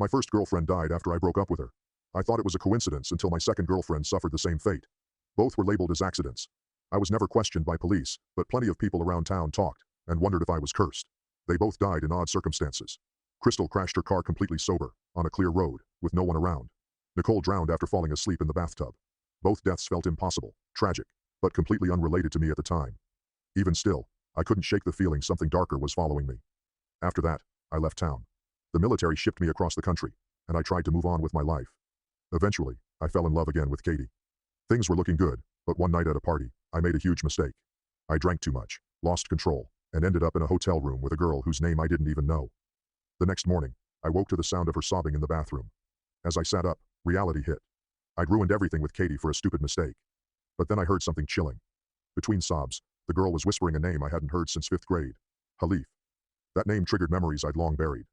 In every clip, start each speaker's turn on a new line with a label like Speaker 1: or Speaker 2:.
Speaker 1: My first girlfriend died after I broke up with her. I thought it was a coincidence until my second girlfriend suffered the same fate. Both were labeled as accidents. I was never questioned by police, but plenty of people around town talked and wondered if I was cursed. They both died in odd circumstances. Crystal crashed her car completely sober, on a clear road, with no one around. Nicole drowned after falling asleep in the bathtub. Both deaths felt impossible, tragic, but completely unrelated to me at the time. Even still, I couldn't shake the feeling something darker was following me. After that, I left town. The military shipped me across the country, and I tried to move on with my life. Eventually, I fell in love again with Katie. Things were looking good, but one night at a party, I made a huge mistake. I drank too much, lost control, and ended up in a hotel room with a girl whose name I didn't even know. The next morning, I woke to the sound of her sobbing in the bathroom. As I sat up, reality hit. I'd ruined everything with Katie for a stupid mistake. But then I heard something chilling. Between sobs, the girl was whispering a name I hadn't heard since 5th grade. Halif. That name triggered memories I'd long buried.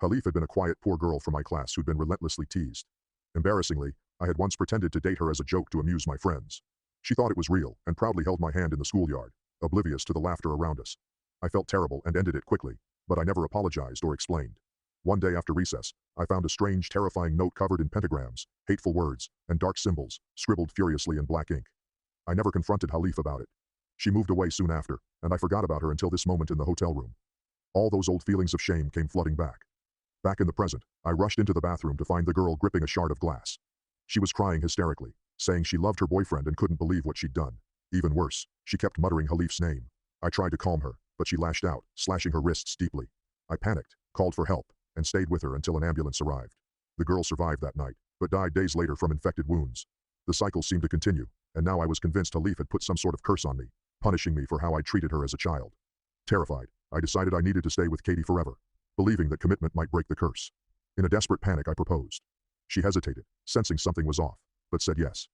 Speaker 1: Halif had been a quiet, poor girl from my class who'd been relentlessly teased. Embarrassingly, I had once pretended to date her as a joke to amuse my friends. She thought it was real and proudly held my hand in the schoolyard, oblivious to the laughter around us. I felt terrible and ended it quickly, but I never apologized or explained. One day after recess, I found a strange, terrifying note covered in pentagrams, hateful words, and dark symbols, scribbled furiously in black ink. I never confronted Halif about it. She moved away soon after, and I forgot about her until this moment in the hotel room. All those old feelings of shame came flooding back. Back in the present, I rushed into the bathroom to find the girl gripping a shard of glass. She was crying hysterically, saying she loved her boyfriend and couldn't believe what she'd done. Even worse, she kept muttering Halif's name. I tried to calm her, but she lashed out, slashing her wrists deeply. I panicked, called for help, and stayed with her until an ambulance arrived. The girl survived that night, but died days later from infected wounds. The cycle seemed to continue, and now I was convinced Halif had put some sort of curse on me, punishing me for how I treated her as a child. Terrified, I decided I needed to stay with Katie forever, believing that commitment might break the curse. In a desperate panic, I proposed. She hesitated, sensing something was off, but said yes.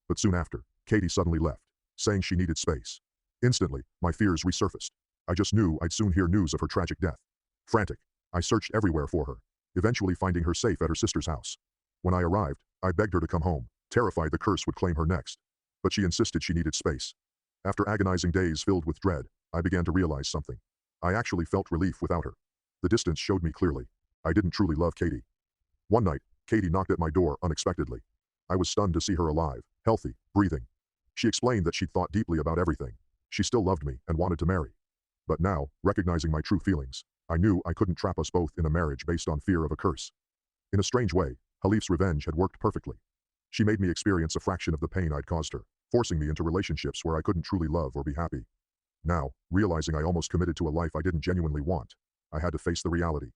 Speaker 1: But soon after, Katie suddenly left, saying she needed space. Instantly, my fears resurfaced. I just knew I'd soon hear news of her tragic death. Frantic, I searched everywhere for her, eventually finding her safe at her sister's house. When I arrived, I begged her to come home, terrified the curse would claim her next. But she insisted she needed space. After agonizing days filled with dread, I began to realize something. I actually felt relief without her. The distance showed me clearly. I didn't truly love Katie. One night, Katie knocked at my door unexpectedly. I was stunned to see her alive, healthy, breathing. She explained that she'd thought deeply about everything. She still loved me and wanted to marry. But now, recognizing my true feelings, I knew I couldn't trap us both in a marriage based on fear of a curse. In a strange way, Halif's revenge had worked perfectly. She made me experience a fraction of the pain I'd caused her, forcing me into relationships where I couldn't truly love or be happy. Now, realizing I almost committed to a life I didn't genuinely want, I had to face the reality.